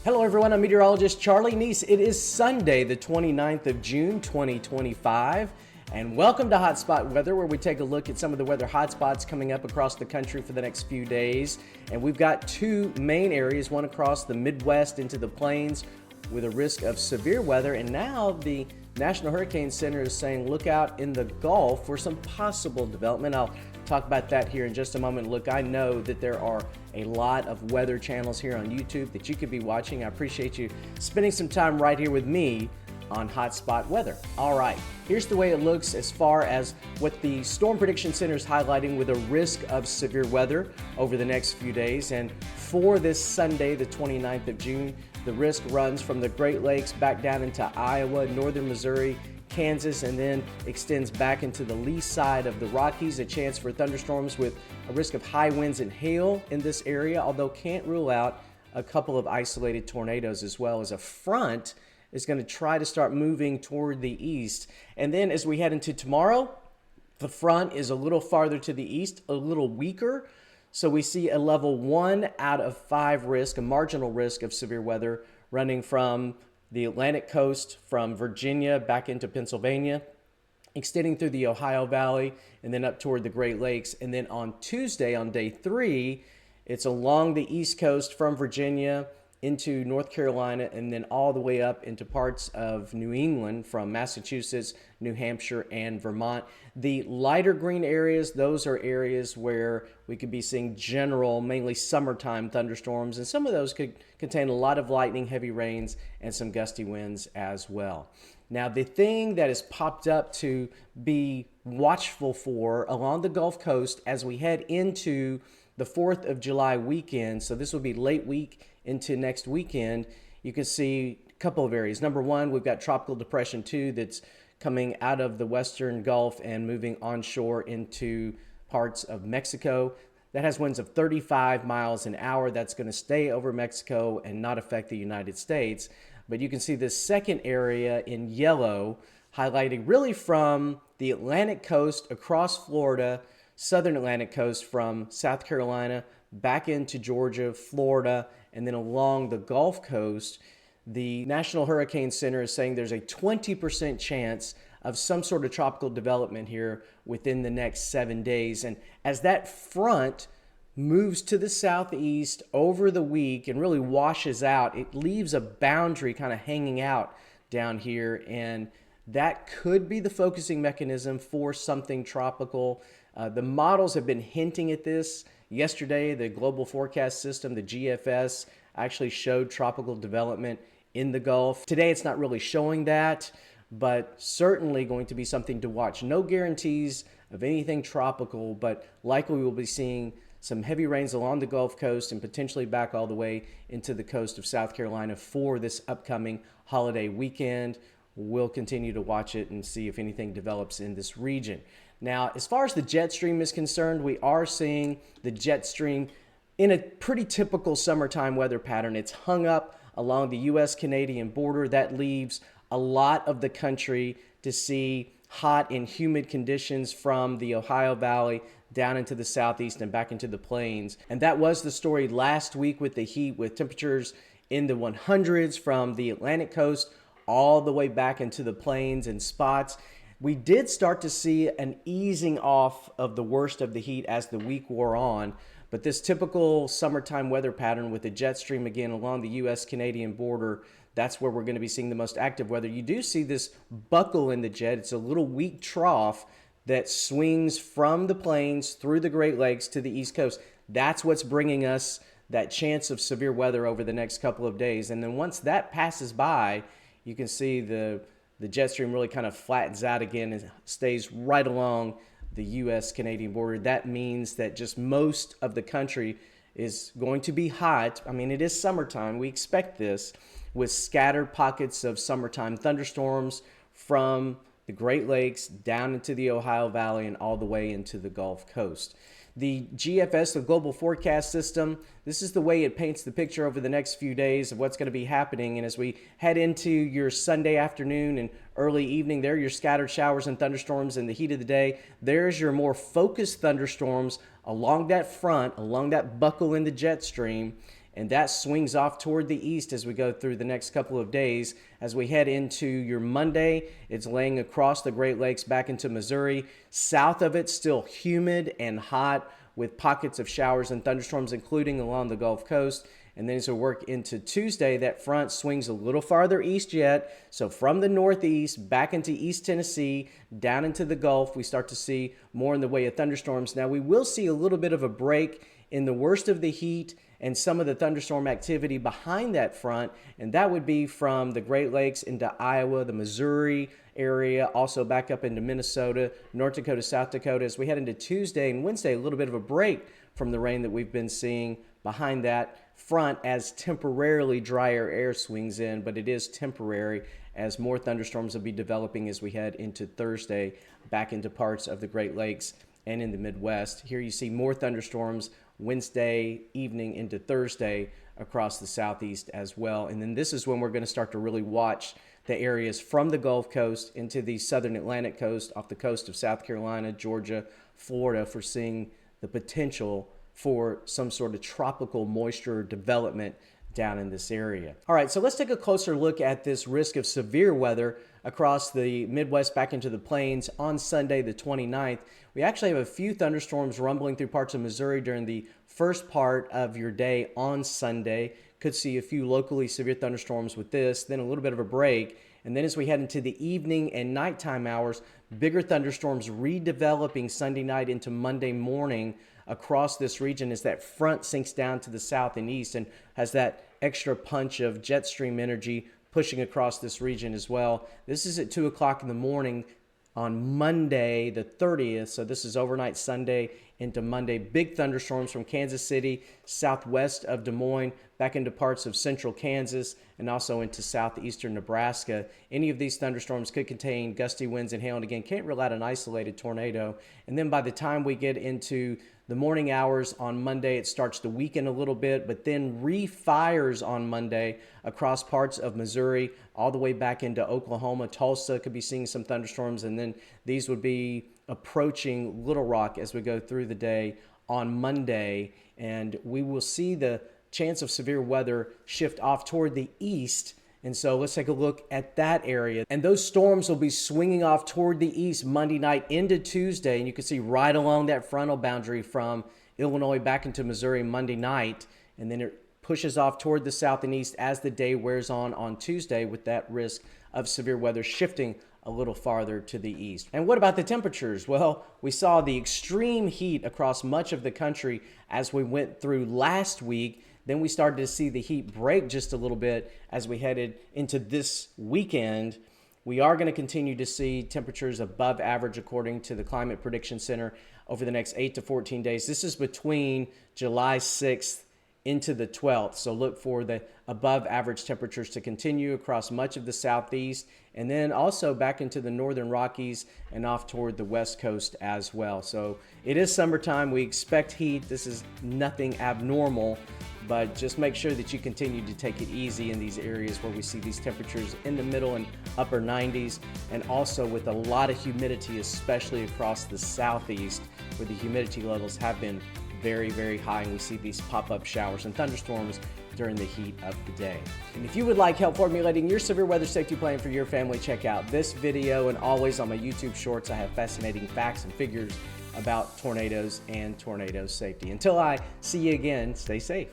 Hello everyone, I'm meteorologist Charlie Neese. It is Sunday, the 29th of June, 2025, and welcome to Hotspot Weather, where we take a look at some of the weather hotspots coming up across the country for the next few days. And we've got two main areas, one across the Midwest into the plains with a risk of severe weather, and now the National Hurricane Center is saying look out in the Gulf for some possible development. I'll talk about that here in just a moment. Look, I know that there are a lot of weather channels here on YouTube that you could be watching. I appreciate you spending some time right here with me on Hotspot Weather. All right, here's the way it looks as far as what the Storm Prediction Center is highlighting with a risk of severe weather over the next few days. And for this Sunday, the 29th of June, the risk runs from the Great Lakes back down into Iowa, northern Missouri, Kansas, and then extends back into the lee side of the Rockies. A chance for thunderstorms with a risk of high winds and hail in this area, although can't rule out a couple of isolated tornadoes, as well as a front is going to try to start moving toward the east. And then as we head into tomorrow, the front is a little farther to the east, a little weaker. So we see a level 1 out of 5 risk, a marginal risk of severe weather running from the Atlantic coast, from Virginia back into Pennsylvania, extending through the Ohio Valley, and then up toward the Great Lakes. And then on Tuesday, on day 3, it's along the East Coast from Virginia into North Carolina, and then all the way up into parts of New England from Massachusetts, New Hampshire, and Vermont. The lighter green areas, those are areas where we could be seeing general, mainly summertime thunderstorms, and some of those could contain a lot of lightning, heavy rains, and some gusty winds as well. Now, the thing that has popped up to be watchful for along the Gulf Coast as we head into the 4th of July weekend, so this will be late week into next weekend, you can see a couple of areas. Number one, we've got Tropical Depression 2 that's coming out of the western Gulf and moving onshore into parts of Mexico. That has winds of 35 miles an hour. That's going to stay over Mexico and not affect the United States. But you can see this second area in yellow, highlighting really from the Atlantic coast across Florida, southern Atlantic coast from South Carolina back into Georgia, Florida, and then along the Gulf Coast. The National Hurricane Center is saying there's a 20% chance of some sort of tropical development here within the next 7 days. And as that front moves to the southeast over the week and really washes out, it leaves a boundary kind of hanging out down here, and that could be the focusing mechanism for something tropical. The models have been hinting at this. Yesterday, the Global Forecast System, the GFS, actually showed tropical development in the Gulf. Today, it's not really showing that, but certainly going to be something to watch. No guarantees of anything tropical, but likely we'll be seeing some heavy rains along the Gulf Coast and potentially back all the way into the coast of South Carolina for this upcoming holiday weekend. We'll continue to watch it and see if anything develops in this region. Now, as far as the jet stream is concerned, we are seeing the jet stream in a pretty typical summertime weather pattern. It's hung up along the U.S.-Canadian border. That leaves a lot of the country to see hot and humid conditions from the Ohio Valley down into the southeast and back into the plains. And that was the story last week with the heat, with temperatures in the 100s from the Atlantic coast all the way back into the plains and spots. We did start to see an easing off of the worst of the heat as the week wore on, but this typical summertime weather pattern with the jet stream again along the U.S.-Canadian border, that's where we're going to be seeing the most active weather. You do see this buckle in the jet. It's a little weak trough that swings from the plains through the Great Lakes to the East Coast. That's what's bringing us that chance of severe weather over the next couple of days. And then once that passes by, you can see the jet stream really kind of flattens out again and stays right along the U.S.-Canadian border. That means that just most of the country is going to be hot. I mean, it is summertime. We expect this, with scattered pockets of summertime thunderstorms from the Great Lakes down into the Ohio Valley and all the way into the Gulf Coast. The GFS, the Global Forecast System, this is the way it paints the picture over the next few days of what's going to be happening. And as we head into your Sunday afternoon and early evening, there are your scattered showers and thunderstorms in the heat of the day. There's your more focused thunderstorms along that front, along that buckle in the jet stream. and that swings off toward the east as we go through the next couple of days. As we head into your Monday, it's laying across the Great Lakes back into Missouri. South of it, still humid and hot with pockets of showers and thunderstorms, including along the Gulf Coast. And then as we work into Tuesday, that front swings a little farther east yet. So from the northeast back into East Tennessee, down into the Gulf, we start to see more in the way of thunderstorms. Now we will see a little bit of a break in the worst of the heat and some of the thunderstorm activity behind that front, and that would be from the Great Lakes into Iowa, the Missouri area, also back up into Minnesota, North Dakota, South Dakota. As we head into Tuesday and Wednesday, a little bit of a break from the rain that we've been seeing behind that front as temporarily drier air swings in, but it is temporary as more thunderstorms will be developing as we head into Thursday back into parts of the Great Lakes and in the Midwest. Here you see more thunderstorms Wednesday evening into Thursday across the southeast as well. And then this is when we're going to start to really watch the areas from the Gulf Coast into the southern Atlantic coast, off the coast of South Carolina, Georgia, Florida, for seeing the potential for some sort of tropical moisture development down in this area. All right, so let's take a closer look at this risk of severe weather across the Midwest back into the plains on Sunday the 29th. We actually have a few thunderstorms rumbling through parts of Missouri during the first part of your day on Sunday. Could see a few locally severe thunderstorms with this, then a little bit of a break. And then as we head into the evening and nighttime hours, bigger thunderstorms redeveloping Sunday night into Monday morning across this region as that front sinks down to the south and east and has that extra punch of jet stream energy pushing across this region as well. This is at 2 o'clock in the morning on Monday the 30th, so this is overnight Sunday into Monday. Big thunderstorms from Kansas City, southwest of Des Moines, back into parts of central Kansas, and also into southeastern Nebraska. Any of these thunderstorms could contain gusty winds and hail, and again, can't rule out an isolated tornado. And then by the time we get into the morning hours on Monday, it starts to weaken a little bit, but then refires on Monday across parts of Missouri, all the way back into Oklahoma. Tulsa could be seeing some thunderstorms, and then these would be approaching Little Rock as we go through the day on Monday. And we will see the chance of severe weather shift off toward the east. And so let's take a look at that area. And those storms will be swinging off toward the east Monday night into Tuesday. And you can see right along that frontal boundary from Illinois back into Missouri Monday night. And then it pushes off toward the south and east as the day wears on Tuesday, with that risk of severe weather shifting a little farther to the east. And what about the temperatures? Well, we saw the extreme heat across much of the country as we went through last week. Then we started to see the heat break just a little bit as we headed into this weekend. We are going to continue to see temperatures above average according to the Climate Prediction Center over the next 8 to 14 days. This is between July 6th into the 12th. So look for the above average temperatures to continue across much of the southeast, and then also back into the northern Rockies and off toward the west coast as well. So it is summertime. We expect heat. This is nothing abnormal, but just make sure that you continue to take it easy in these areas where we see these temperatures in the middle and upper 90s, and also with a lot of humidity, especially across the southeast, where the humidity levels have been very, very high, and we see these pop-up showers and thunderstorms during the heat of the day. And if you would like help formulating your severe weather safety plan for your family, check out this video, and always on my YouTube shorts, I have fascinating facts and figures about tornadoes and tornado safety. Until I see you again, stay safe.